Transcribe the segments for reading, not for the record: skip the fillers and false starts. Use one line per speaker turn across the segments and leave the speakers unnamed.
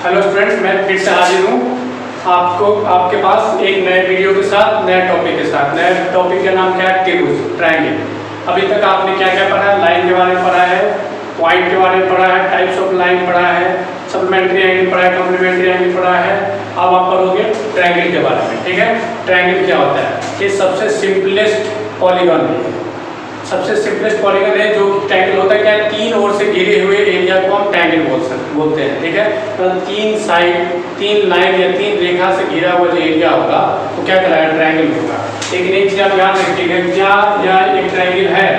Hello students, मैं फिर से हाजिर हूँ आपके पास एक नए वीडियो के साथ, नए टॉपिक के साथ। नए टॉपिक का नाम क्या है? त्रिभुज, ट्रायंगल। अभी तक आपने क्या क्या पढ़ा है? लाइन के बारे में पढ़ा है, पॉइंट के बारे में पढ़ा है, टाइप्स ऑफ लाइन पढ़ा है, सप्लीमेंट्री एंगल पढ़ा है, कॉम्प्लीमेंट्री एंगल पढ़ा है। अब आप पढ़ोगे ट्रायंगल के बारे में। ठीक है, ट्रायंगल क्या होता है? ये सबसे सिंपलेस्ट पॉलीगॉन है, सबसे सिंपलेस्ट पॉलीगॉन है। जो ट्रायंगल होता है क्या है? तीन ओर से घिरे हुए एरिया को हम ट्रायंगल बोलते हैं। ठीक है, तो तीन साइड, तीन लाइन या तीन रेखा से घिरा हुआ जो एरिया होगा तो क्या कहलाएगा? ट्रायंगल होगा। लेकिन एक चीज आप याद रखिएगा, क्या यह एक ट्रायंगल है?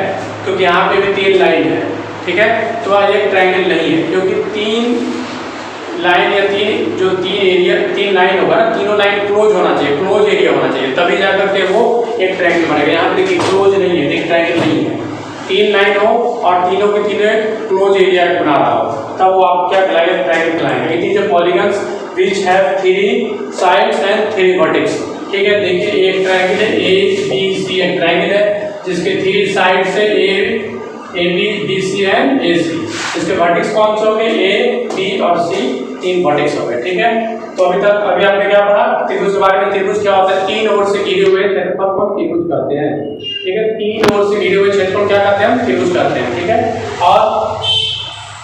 क्योंकि यहाँ पे भी तीन लाइन है। ठीक है, तो आज एक ट्रायंगल नहीं है, क्योंकि तीन लाइन या तीन लाइन होगा ना, तीनों लाइन क्लोज होना चाहिए, क्लोज एरिया होना चाहिए, तभी जाकर के वो एक ट्रायंगल बनेगा। यहाँ पे देखिए क्लोज नहीं है, एक ट्रायंगल नहीं है। तीन लाइन हो और तीनों के तीनों क्लोज एरिया बना रहा हो, तब वो आप क्या कहलाएगा? ट्रायंगल कहलाएगा। It is a polygons which have 3 sides and 3 vertex. ठीक है, देखिए एक ट्रायंगल है, ए बी सी एक ट्रायंगल है जिसके 3 साइड से A B B C and A C. इसके वर्टेक्स कौन से हो गए? ए बी और सी, 3 वर्टेक्स हो गए। ठीक है, तो अभी आपने क्या पढ़ा? त्रिभुज के बारे में। त्रिभुज क्या होता है? तीन ओर से घिरे हुए क्षेत्रफल को त्रिभुज कहते हैं। ठीक है, तीन ओर से घिरे हुए क्षेत्रफल क्या कहते हैं? हम त्रिभुज कहते हैं। ठीक है, और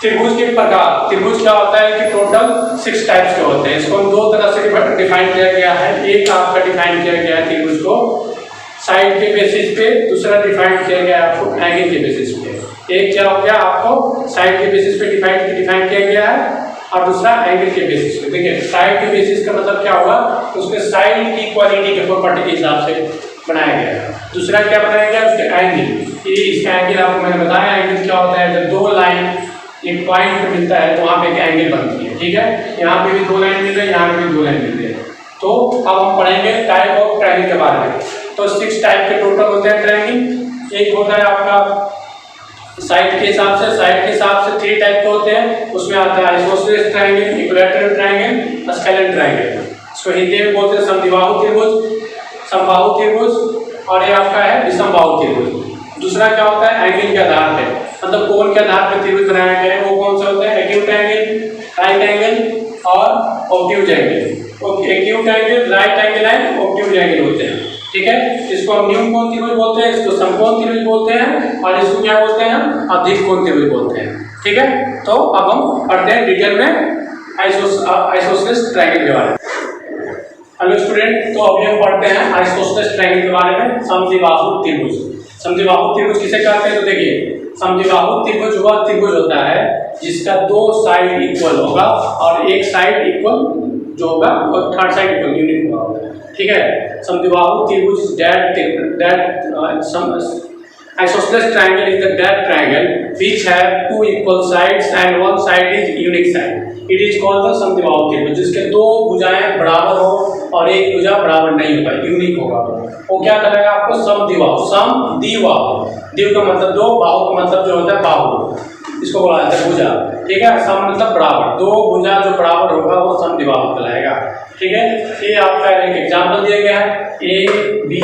त्रिभुज के प्रकार, त्रिभुज क्या होता है कि टोटल 6 टाइप्स के होते हैं। इसको हम दो तरह से डिफाइन किया गया है। एक आपका डिफाइन किया गया है त्रिभुज को साइड के बेसिस पे, दूसरा डिफाइन किया गया है आपको एंगल के बेसिस पे। एक क्या हो गया? आपको साइड के बेसिस पे डिफाइन किया गया है और दूसरा एंगल के बेसिस पे। देखिए साइड के बेसिस का मतलब क्या होगा? उसके साइड की क्वालिटी के प्रॉपर्टी के हिसाब से बनाया गया है। दूसरा क्या बनाया गया? उसके एंगल। इसका एंगल आपको मैंने बताया, एंगल क्या होता है? जब दो लाइन एक पॉइंट पे मिलता है तो वहाँ पे एक एंगल बनती है। ठीक है, यहाँ पे भी 2 लाइन मिल रही है, यहाँ पे भी 2 लाइन मिल रही है। तो अब हम पढ़ेंगे टाइप ऑफ ट्रायंगल के बारे में। तो 6 टाइप के टोटल होते हैं ट्रायंगल। एक होता है आपका साइड के हिसाब से, 3 टाइप के होते हैं। उसमें आता है isosceles triangle, equilateral triangle, scalene triangle. इसको हिंदी में बोलते हैं समद्विबाहु त्रिभुज, समबाहु त्रिभुज, और ये आपका है विषमबाहु त्रिभुज। दूसरा क्या होता है? एंगल के आधार पे, मतलब कोण के आधार पर त्रिभुज बनाया गया है। वो कौन से होते हैं? एक्यूट एंगल, राइट एंगल और obtuse angle. Acute angle, right angle and obtuse angle होते हैं। ठीक है, इसको हम न्यून कोण त्रिभुज बोलते हैं, इसको समकोण त्रिभुज बोलते हैं, और इसको क्या बोलते हैं? अधिक कोण त्रिभुज बोलते हैं। ठीक है, तो अब हम पढ़ते हैं डिटेल में आइसोसेलेस ट्रायंगल के बारे में। हेलो स्टूडेंट, तो अभी हम पढ़ते हैं आइसोसेलेस ट्रायंगल के बारे में। समद्विबाहु त्रिभुज, समद्विबाहु त्रिभुज किसे कहते हैं? तो देखिए समद्विबाहु त्रिभुज वह त्रिभुज होता है जिसका 2 साइड इक्वल होगा और एक साइड इक्वल जो होगा और थर्ड साइड इक्वल यूनिट होगा। ठीक है, समद्विबाहु त्रिभुज isosceles triangle is the that triangle which have 2 equal sides and one side is unique side. It is called the समद्विबाहु त्रिभुज, जिसके 2 भुजाएं बराबर हो और एक भुजा बराबर नहीं होगा, यूनिक होगा। वो क्या करेगा आपको? समद्विबाहु, समद्विबाहु, द्वि का मतलब 2, बाहु का मतलब जो होता है बाहु, इसको बोला जाता है भुजा। ठीक है, सम मतलब बराबर, 2 भुजा जो बराबर होगा वो समद्विबाहु कहलाएगा। ठीक है, ये आपका एक एग्जांपल दिया गया है। ए बी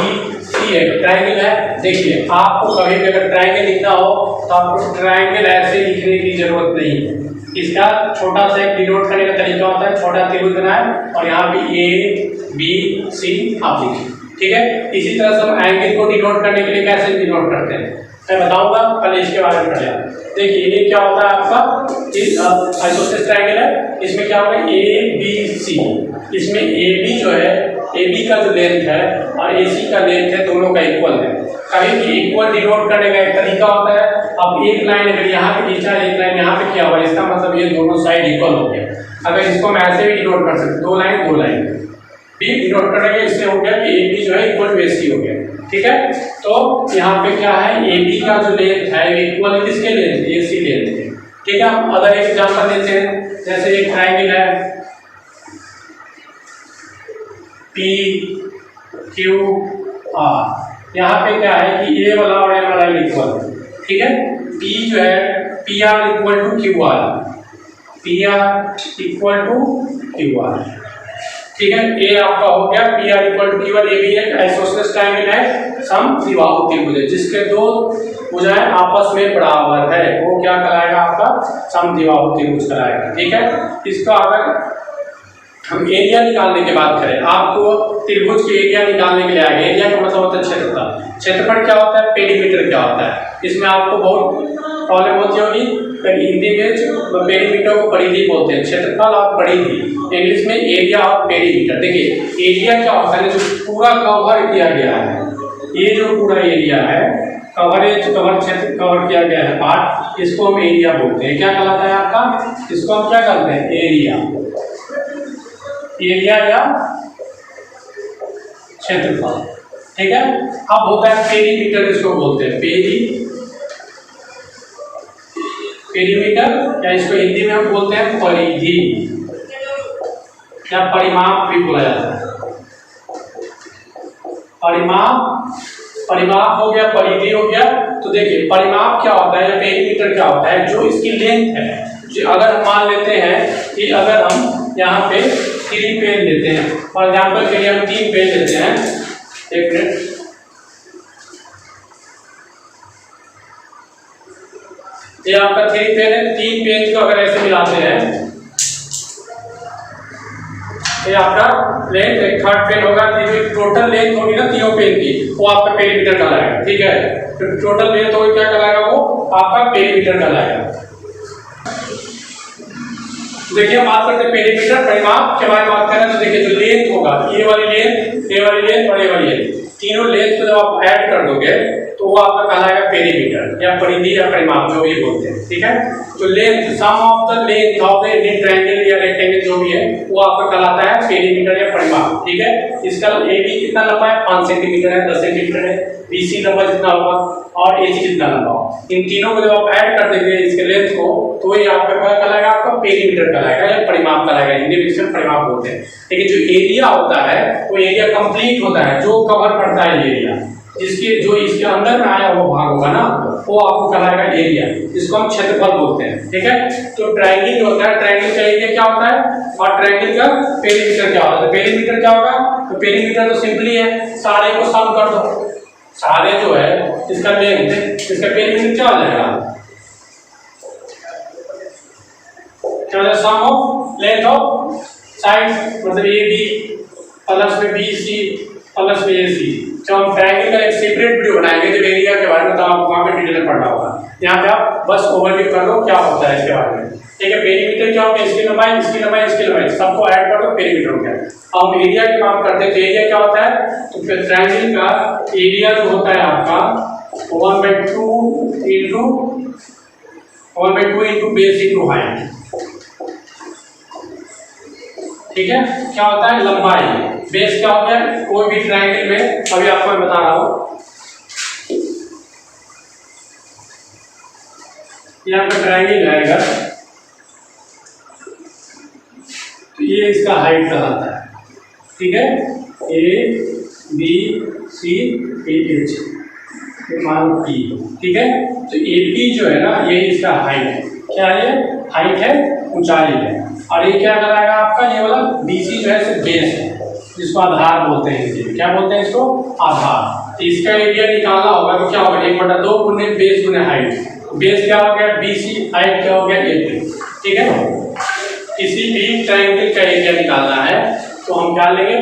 सी एक ट्रायंगल है। देखिए आपको कभी भी अगर ट्रायंगल लिखना हो तो आपको ट्रायंगल ऐसे लिखने की जरूरत नहीं है। इसका छोटा सा एक डिनोट करने का तरीका होता है। छोटा त्रिभुज बनाए और यहाँ पे ए बी सी आप लिखिए। ठीक है, इसी तरह से हम एंगल को डिनोट करने के लिए कैसे डिनोट करते हैं मैं बताऊंगा, पहले इसके बारे में पढ़िए। देखिए ये क्या होता है आपका? आइसोसेलेस ट्रायंगल है। इसमें क्या होगा? A B C. इसमें ए बी जो है, ए बी का जो लेंथ है और ए सी का लेंथ है, दोनों का इक्वल है। कभी भी इक्वल डिनोट करने का एक तरीका होता है। अब एक लाइन अगर यहाँ पे खींचा, एक लाइन यहाँ पे किया हुआ, इसका मतलब ये दोनों साइड इक्वल हो गया। अगर इसको मैं ऐसे भी डिनोट कर सकते, 2 लाइन भी डिनोट करेंगे, इससे हो गया कि ए बी जो है इक्वल टू ए सी हो गया। ठीक है, तो यहाँ पे क्या है? ए बी का जो लेंथ है इक्वल है किसके लेंथ? ए सी लेंथ है। ठीक है, हम अगर एक एग्जांपल देते हैं, जैसे एक ट्रायंगल है पी क्यू आर। यहाँ पे क्या है कि ए वाला और ए वाला इक्वल है। ठीक है, पी जो है P R equal to Q R, P R equal to Q R. ठीक है, ए आपका हो गया P R equal to Q R. A भी एक आइसोसेलेस ट्रायंगल है, समद्विबाहु त्रिभुज है, जिसके 2 भुजाएं आपस में बराबर है, वो क्या कहलाएगा? आपका समद्विबाहु त्रिभुज कहलाएगा। ठीक है, इसका अगर हम एरिया निकालने की बात करें, आपको त्रिभुज के एरिया निकालने के लिए आगे, एरिया का मतलब होता है क्षेत्रफल। क्षेत्रफल क्या होता है, पेरीमीटर क्या होता है, इसमें आपको बहुत प्रॉब्लम होती होगी। हिंदी में पेरीमीटर को परिधि बोलते हैं, क्षेत्रफल और परिधि, इंग्लिश में एरिया और पेरीमीटर। देखिए एरिया क्या होता है, जो पूरा कवर किया गया है, ये जो पूरा एरिया है कवरेज, कवर क्षेत्र कवर किया गया है पार्ट, इसको हम एरिया बोलते हैं। क्या कहलाता है आपका, इसको हम क्या करते हैं, एरिया, एरिया या क्षेत्रफल, ठीक है। अब होता है पेरीमीटर, इसको बोलते हैं पेरीमीटर, या इसको हिंदी में हम बोलते हैं परिधि या परिमाप भी बोला जाता है। परिमाप हो गया, परिधि हो गया। तो देखिए परिमाप क्या होता है या पेरीमीटर क्या होता है, जो इसकी लेंथ है, जो अगर हम मान लेते हैं कि अगर हम यहाँ पे 3 पेज लेते हैं, फॉर एग्जाम्पल के लिए हम 3 पेज लेते हैं, एक मिनट, ये आपका 3 पेज है, 3 पेज को अगर ऐसे मिलाते हैं, ये आपका लेंथ, एक थर्ड पेन होगा, टोटल लेंथ होगी ना तीनों पेन की, वो आपका पेरीमीटर कहलाएगा, ठीक है। तो टोटल लेंथ होगी, क्या कहलाएगा, वो आपका पेरीमीटर कहलाएगा। देखिए हम बात करते हैं पेरीमीटर, परिमाप के बारे में बात करें तो देखिए जो लेंथ होगा, ये वाली लेंथ, ये वाली लेंथ और ये वाली लेंथ, तीनों लेंथ को जब आप ऐड कर दोगे तो वो आपका कहलाएगा पेरीमीटर या परिधि या परिमाप, जो भी बोलते हैं, ठीक है। तो length, sum of the length of the triangle या रेक्टेंगल जो भी है, वो आपका कहलाता है पेरीमीटर या परिमाप, ठीक है। इसका एबी कितना लंबा है, 5 सेंटीमीटर है, 10 सेंटीमीटर है, बीसी लंबा जितना होगा और एसी जितना लंबा होगा, इन तीनों को जब आप ऐड कर देंगे इसके लेंथ को, तो ये आपका क्या कहलाएगा, आपका पेरीमीटर कहलाएगा या परिमाप कहलाएगा, हिंदी में इसमें परिमाप बोलते हैं। लेकिन जो एरिया होता है वो एरिया कंप्लीट होता है, जो कवर करता है एरिया, जिसके जो इसके अंदर में आया वो भाग होगा ना, वो आपको कहलाएगा एरिया, जिसको हम क्षेत्रफल बोलते हैं, ठीक है। तो ट्रायंगल जो होता है, ट्रायंगल का एरिया क्या होता है और ट्रायंगल का पेरीमीटर क्या होता है। पेरीमीटर क्या होगा, तो पेरीमीटर तो सिंपली है, सारे को सम कर दो, सारे जो है इसका लेंथ, इसका पेरीमीटर क्या हो जाएगा, क्या हो जाएगा, सम ऑफ लेंथ ऑफ साइड, मतलब ए बी प्लस में बी सी प्लस में ए सी। जब हम ट्रायंगल का एक सेपरेट वीडियो बनाएंगे जब एरिया के बारे में, तो आपको वहाँ पे डिटेल में पढ़ना होगा। यहाँ पे आप बस ओवरव्यू कर लो क्या होता है इसके बारे में, ठीक है। पेरीमीटर क्या होता है, इसकी लंबाई, इसकी लंबाई, इसकी लंबाई, सबको ऐड कर दो, पेरीमीटर हो गया। अब हम एरिया की बात करते हैं, तो एरिया क्या होता है, तो फिर ट्रायंगल का एरिया जो होता है आपका 1/2 इंटू बेस इंटू हाइट, ठीक है। क्या होता है, लंबाई, बेस क्या होता है, कोई भी ट्रायंगल में, अभी आपको मैं बता रहा हूँ, ये आपका ट्रायंगल है अगर, तो ये इसका हाइट कहलाता है, ठीक है। A B C A H मान पी, ठीक है। तो ए पी जो है ना, ये इसका हाइट है, क्या ये हाइट है, ऊंचाई है, और ये क्या कराएगा आपका, ये वाला बीसी जो है सिर्फ बेस है, जिसको आधार बोलते हैं, हिंदी में क्या बोलते हैं इसको, आधार। तो इसका एरिया निकालना होगा तो क्या होगा, 1/2 गुने बेस गुने हाइट, बेस क्या हो गया बीसी, हाइट क्या हो गया ए, ठीक है। किसी भी ट्रायंगल का एरिया निकालना है तो हम क्या लेंगे,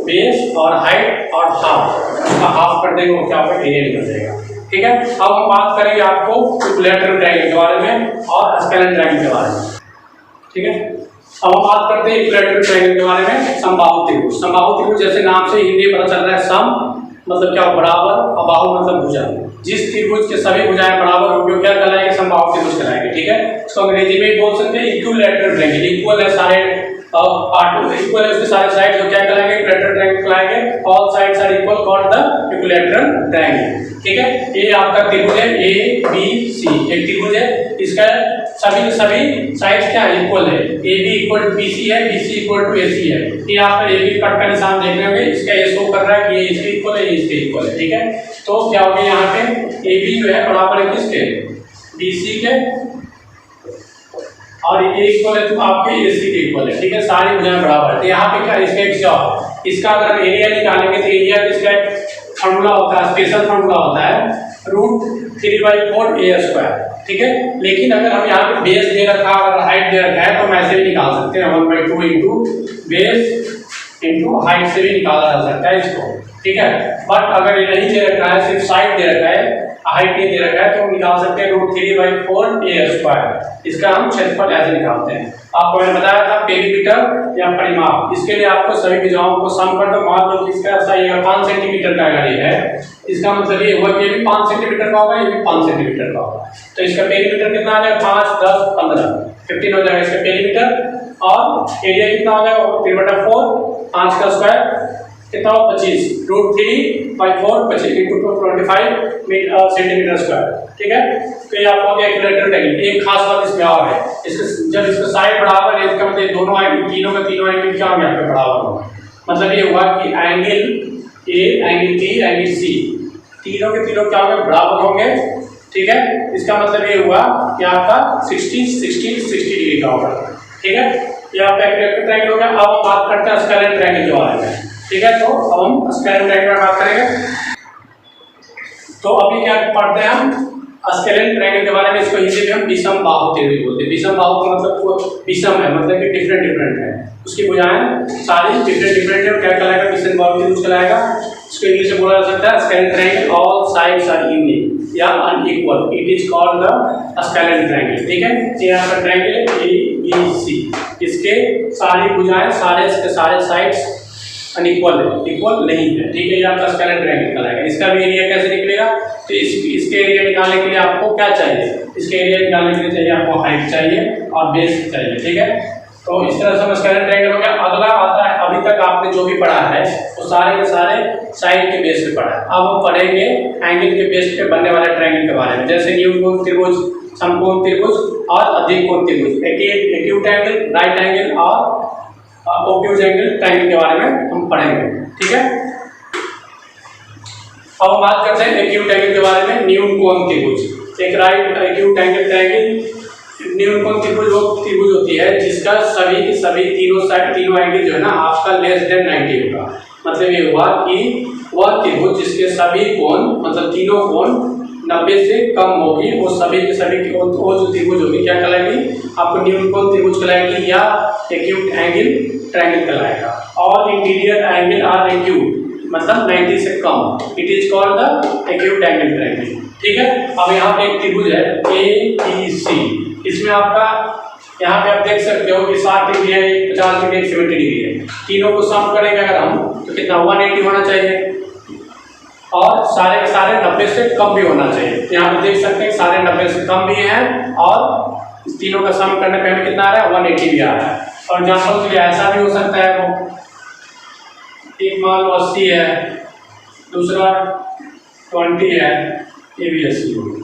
बेस और हाइट और हाफ, उसका हाफ कर देंगे, वो क्या होगा, एरिया निकल जाएगा, ठीक है। अब हम बात करेंगे आपको इक्विलैटरल ट्रायंगल के बारे में और स्केलेटल ट्रायंगल के बारे में, ठीक है। अब हम बात करते हैं इक्विलैटरल ट्रायंगल के बारे में। समबाहु त्रिभुज, समबाहु त्रिभुज जैसे नाम से हिंदी में पता चल रहा है, सम मतलब क्या, बराबर, और बाहु मतलब भुजा, जिस त्रिभुज के सभी भुजाएं बराबर होंगी क्या कहलाएंगे, समबाहु त्रिभुज कहलाएंगे, ठीक है। इसको अंग्रेजी में बोल सकते हैं इक्विलैटरल ट्रायंगल, इक्वल है सारे पार्ट, इक्वल है उसके सारे साइड, जो क्या कहलाएंगे, इक्विलैटरल ट्रायंगल कहलाएंगे, all sides are equal called the equilateral triangle, ठीक है। ये आपका त्रिभुज है ए बी सी, एक त्रिभुज है, इसका सभी के सभी साइड्स क्या है, इक्वल है, A B equal to B C है, B C equal to A C है। ये आपका ए बी कट का निशान देख रहे होंगे, इसका ये शो कर रहा है कि ये इसके इक्वल है, ये इसके इक्वल है, ठीक है। तो क्या होगा यहाँ पे, ए बी जो है बराबर है किसके, बी सी के, और ये इक्वल है तो आपके ए सी के इक्वल है, ठीक है। सारी भुजाएं बराबर है। तो यहाँ पे क्या, इसका एक जॉब, इसका अगर एरिया निकालेंगे तो एरिया किसका फॉर्मूला होता है, स्पेशल फॉर्मूला होता है, √3/4a²। ठीक है, लेकिन अगर हम यहाँ पे बेस दे रखा है और हाइट दे रखा है तो हम ऐसे भी निकाल सकते हैं, 1/2 इंटू बेस इंटू हाइट से भी निकाला जा सकता है इसको। ठीक है, बट अगर ये नहीं दे रखा है, सिर्फ साइड दे रखा है, हाइट नहीं दे रखा है, तो हम निकाल सकते हैं √3/4a²। इसका हम क्षेत्रफल ऐसे निकालते हैं। आपको मैंने बताया था पेरीमीटर या परिमाप, इसके लिए आपको सभी भुजाओं को सम कर दो। मान लो इसका सही 5 सेंटीमीटर का अगर ये है, इसका मतलब ये हुआ कि ये भी 5 सेंटीमीटर का होगा, ये भी 5 सेंटीमीटर का होगा। तो इसका पेरीमीटर कितना आ जाएगा? 5, 10, 15, 15 हो जाएगा इसका पेरीमीटर। और एरिया कितना हो जाएगा? 3/4, 5 का स्क्वायर कितना हो? 25, √3/4 25 इंटू 25 सेंटीमीटर स्क्वायर। ठीक है, तो ये आपको कैलकुलेटर देंगे। एक खास बात इसमें और है, इसके जब इसका साइड बराबर है, इसका मतलब दोनों एंगल, तीनों एंगल क्या होंगे? यहाँ पे बराबर होगा। मतलब ये हुआ कि angle A, angle B, angle C, तीनों के तीनों क्या होंगे? बराबर होंगे। ठीक है, इसका मतलब ये हुआ कि आपका 60 डिग्री का होगा। ठीक है, ये आपका इक्विलैटरल ट्रायंगल हो गया। अब हम बात करते हैं स्केलेटल ट्रायंगल के बारे में। ठीक है, तो अब हम स्केलेटल ट्रायंगल की बात करेंगे। तो अभी क्या पढ़ते हैं हम? स्केलेटल ट्रायंगल के बारे में। इसको हिंदी में हम विषम बाहु त्रिभुज बोलते हैं। विषम बाहु का मतलब विषम है, मतलब कि डिफरेंट है, उसकी भुजाएं सारी डिफरेंट है। क्या कहलाएगा? विषम बाहु त्रिभुज कहलाएगा। इसको इंग्लिश में बोला जा सकता है skeletal triangle, all sides are unique या unequal, it is called the skeletal triangle. ठीक है, ये आपका ट्रायंगल ए बी सी, इसके सारी भुजाएं, सारे साइड्स अनइक्वल है, इक्वल नहीं है। ठीक है, ये आपका स्केलेटल ट्रायंगल कहलाएगा। इसका भी एरिया कैसे निकलेगा? तो इसके एरिया निकालने के लिए आपको क्या चाहिए? इसके एरिया निकालने के लिए चाहिए आपको हाइट चाहिए और बेस चाहिए। ठीक है, तो इस तरह से हम स्केलेटल ट्रायंगल हो गया। अगला आता है, अभी तक आपने जो भी पढ़ा है वो सारे के सारे साइड के बेस पे पढ़ा है। अब हम पढ़ेंगे एंगल के बेस पे बनने वाले ट्रायंगल के बारे में, जैसे न्यूनकोण त्रिभुज, समकोण त्रिभुज और अधिकोण त्रिभुज, एक्यूट एंगल, राइट एंगल और ऑब्ट्यूज एंगल ट्रायंगल के बारे में हम पढ़ेंगे। ठीक है, अब हम बात करते हैं एक्यूट एंगल के बारे में। न्यूनकोण त्रिभुज, एक राइट एक्यूट एंगल ट्रायंगल। न्यूनकोण त्रिभुज वो त्रिभुज होती है जिसका सभी तीनों साइड, तीनों एंगल जो है ना आपका लेस देन 90 होगा। मतलब ये हुआ कि वह त्रिभुज जिसके सभी कोण, मतलब तीनों कोण 90 से कम होगी, वो सभी के सभी वो जो त्रिभुज होगी क्या कहलाएगी? आपको न्यूनकोण त्रिभुज कहलाएगी या एक्यूट एंगल ट्रायंगल कहलाएगा। और इंटीरियर एंगल आर एक्यूट, मतलब 90 से कम, it is called the acute angle triangle. ठीक है, अब यहाँ पे एक त्रिभुज है ए बी सी, इसमें आपका यहाँ पे आप देख सकते हो कि 60 डिग्री है, 50 डिग्री, 70 डिग्री है। तीनों को सम करेंगे अगर हम तो कितना? 180 होना चाहिए और सारे के सारे 90 से कम भी होना चाहिए। यहाँ पे देख सकते हैं सारे 90 से कम भी हैं और तीनों का सम करने पे हमें कितना आ रहा है? 180 भी आ रहा है। और एग्जाम्पल के लिए ऐसा भी हो सकता है, वो एक मान लो 80 है, दूसरा 20 है, ये भी 80 होगा।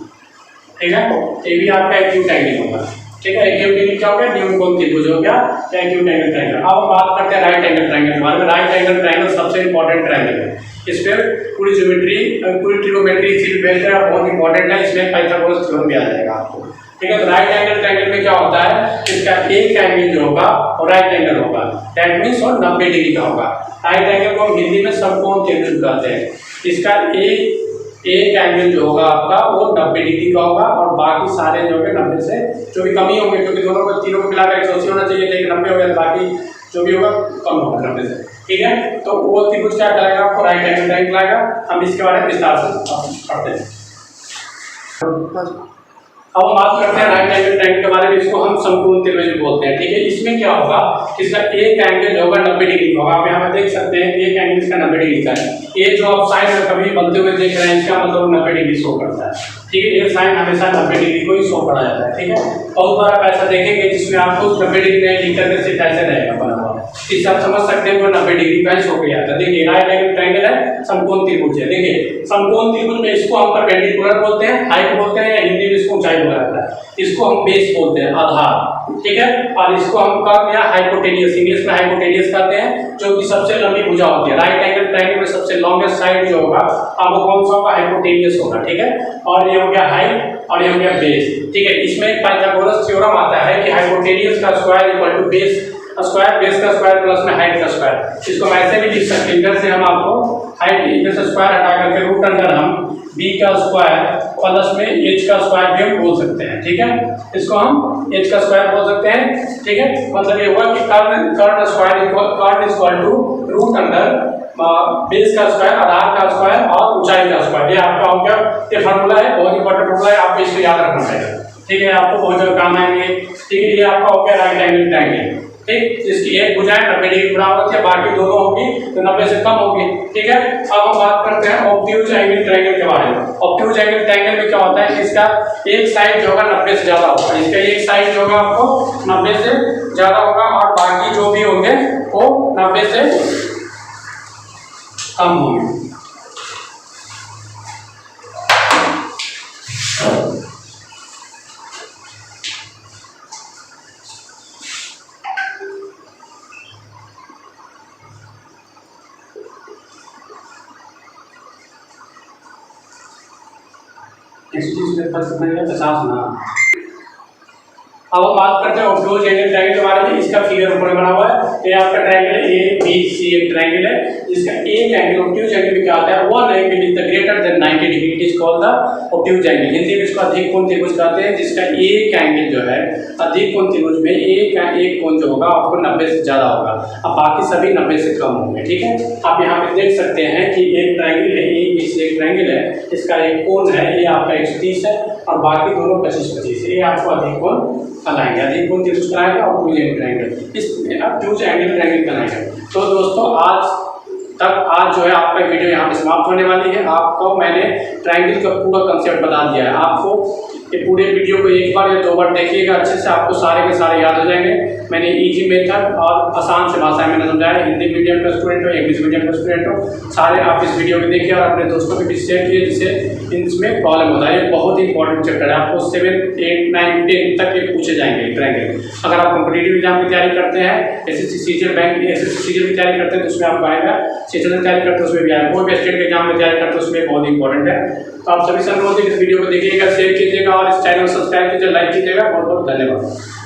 ठीक है, ये भी आपका एक्यूट एंगल होगा। ठीक है, एक्यूट एंगल क्या हो गया? न्यूनकोण त्रिभुज हो गया या एक्यूट एंगल ट्रायंगल। अब हम बात करते हैं राइट एंगल ट्रायंगल के बारे में। राइट एंगल ट्रायंगल सबसे इंपॉर्टेंट ट्रायंगल है। इस पे पूरी ज्योमेट्री, पूरी ट्रिगोनोमेट्री इसी पे बेस्ड है, बहुत इंपॉर्टेंट है। इसमें पाइथागोरस थ्योरम भी आ जाएगा आपको। ठीक है, तो राइट एंगल ट्रायंगल में क्या होता है? इसका एक एंगल जो होगा वो राइट एंगल होगा, दैट मीन्स वो 90 डिग्री का होगा। राइट एंगल को हम हिंदी में समकोण त्रिभुज कहते हैं। इसका एक एंगल जो होगा आपका वो 90 डिग्री का होगा और बाकी सारे जो है 90 से जो भी कमी होंगे, क्योंकि दोनों को तीनों को मिलाकर 180 होना चाहिए, लेकिन 90 हो गया, बाकी जो भी होगा कम होगा 90 से। ठीक है, तो वो त्रिभुज क्या कराएगा? आपको राइट एंगल ट्रायंगल आएगा। हम इसके बारे में विस्तार से पढ़ते हैं। अब हम बात करते हैं राइट एंगल ट्रायंगल के बारे में। इसको हम समकोण त्रिभुज बोलते हैं। ठीक है, इसमें क्या होगा? इसका एक एंगल जो होगा 90 डिग्री का होगा। आप यहाँ पे देख सकते हैं एक एंगल इसका 90 डिग्री का है। ये जो आप साइन में कभी बनते हुए देख रहे हैं, इसका मतलब 90 डिग्री शो करता है। ठीक है, ये साइन हमेशा 90 डिग्री को ही शो करा जाता है। ठीक है, बहुत बार आप ऐसा देखेंगे जिसमें आपको 90 डिग्री नहीं लिख करके सिर्फ ऐसे रहेगा बना हुआ। इससे आप समझ सकते हैं वो 90 डिग्री का ही शो किया जाता है। देखिए, राइट एंगल ट्रायंगल है, समकोण त्रिभुज है। देखिए, समकोण त्रिभुज में इसको हम परपेंडिकुलर बोलते हैं, हाइट बोलते हैं, या हिंदी में इसको ऊंचाई बोला जाता है। इसको हम बेस बोलते हैं, आधार। ठीक है, और इसको हम कहते हैं हाइपोटेनियस, इंग्लिश में हाइपोटेनियस कहते हैं, जो कि सबसे लंबी भुजा होती है। राइट एंगल ट्रायंगल में सबसे लॉन्गेस्ट साइड जो होगा अब वो कौन सा होगा? हाइपोटेनियस होगा। ठीक है, और ये हो गया हाइट और ये हो गया बेस। ठीक है, इसमें पाइथागोरस थ्योरम आता है कि हाइपोटेनियस का square equal to base square base का स्क्वायर प्लस में हाइट का स्क्वायर। इसको हम ऐसे भी लिख सकते हैं, इधर से हम आपको हाइट इधर से स्क्वायर हटा करके रूट अंडर हम b का स्क्वायर प्लस में h का स्क्वायर भी हम बोल सकते हैं। ठीक है, इसको हम h का स्क्वायर बोल सकते हैं। ठीक है, मतलब ये हुआ कि कर्ड square equal to root under base का स्क्वायर, आधार का स्क्वायर और ऊंचाई का स्क्वायर। ये आपका हो गया, ये फार्मूला है, बहुत इंपॉर्टेंट फार्मूला है, आपको इसको याद रखना पड़ेगा। ठीक है, आपको बहुत जगह काम आएंगे। ठीक है, ये आपका हो गया राइट एंगल ट्रायंगल। ठीक, जिसकी एक भुजाएं 90 डिग्री बराबर होती है, बाकी दोनों होगी तो 90 से कम होगी। ठीक है, अब हम बात करते हैं ऑब्ट्यूज एंगल ट्रायंगल के बारे में। ऑब्ट्यूज एंगल ट्रायंगल में क्या होता है, इसका एक साइड जो होगा 90 से ज्यादा होगा, इसका एक साइड जो होगा आपको 90 से ज्यादा होगा और बाकी जो भी होंगे वो 90 से कम होंगे। किसी चीज में 50 ना। अब हम बात करते हैं ऑब्ट्यूज एंगल ट्रायंगल के बारे में। इसका फिगर ऊपर बना हुआ है, ये आपका ट्रायंगल है ABC, एक ट्रायंगल है जिसका एक एंगल ऑब्ट्यूज एंगल भी क्या होता है, one angle is the greater than 90 degree, it is called the obtuse angle. Hindi में इसको अधिक कोण त्रिभुज कहते हैं, जिसका एक एंगल जो है अधिक कोण त्रिभुज में एक कोण जो होगा आपको 90 से ज्यादा होगा, अब बाकी सभी 90 से कम होंगे। ठीक है, आप यहाँ पे देख सकते हैं कि एक ट्रायंगल है, ABC एक ट्रायंगल है, इसका एक कोण है ये आपका 130 है और बाकी दोनों 25-25 है। ये आपको अधिक कोण बनाएंगे, अधिक कोण त्रिभुज बनाएगा और ऑब्ट्यूज एंगल ट्रायंगल, इस ऑब्ट्यूज एंगल ट्रायंगल बनाएगा। तो दोस्तों आज जो है आपका वीडियो यहाँ पे समाप्त होने वाली है। आपको मैंने ट्रायंगल का पूरा कंसेप्ट बता दिया है। आपको ये पूरे वीडियो को एक बार या दो बार देखिएगा अच्छे से, आपको सारे के सारे याद हो जाएंगे। मैंने इजी मेथड और आसान से भाषा में समझाया, हिंदी मीडियम का स्टूडेंट हो, इंग्लिश मीडियम का स्टूडेंट हो, सारे आप इस वीडियो को देखिए और अपने दोस्तों को भी शेयर कीजिए जिससे इसमें प्रॉब्लम होता है। ये बहुत ही इंपॉर्टेंट चैप्टर है, आपको 7, 8, 9, 10 तक ये पूछे जाएंगे ट्रायंगल। अगर आप कॉम्पिटिटिव एग्जाम की तैयारी करते हैं, SSC CGL bank SSC CGL की तैयारी करते हैं तो उसमें आपको आएगा, सेशन की तैयारी करते हैं उसमें भी आएगा, कोई भी स्टेट के एग्जाम में तैयारी करते हैं उसमें बहुत इंपॉर्टेंट है। तो आप सभी से अनुरोध है इस वीडियो को देखिएगा, शेयर कीजिएगा और इस चैनल को सब्सक्राइब कीजिए, लाइक कीजिएगा। बहुत बहुत धन्यवाद।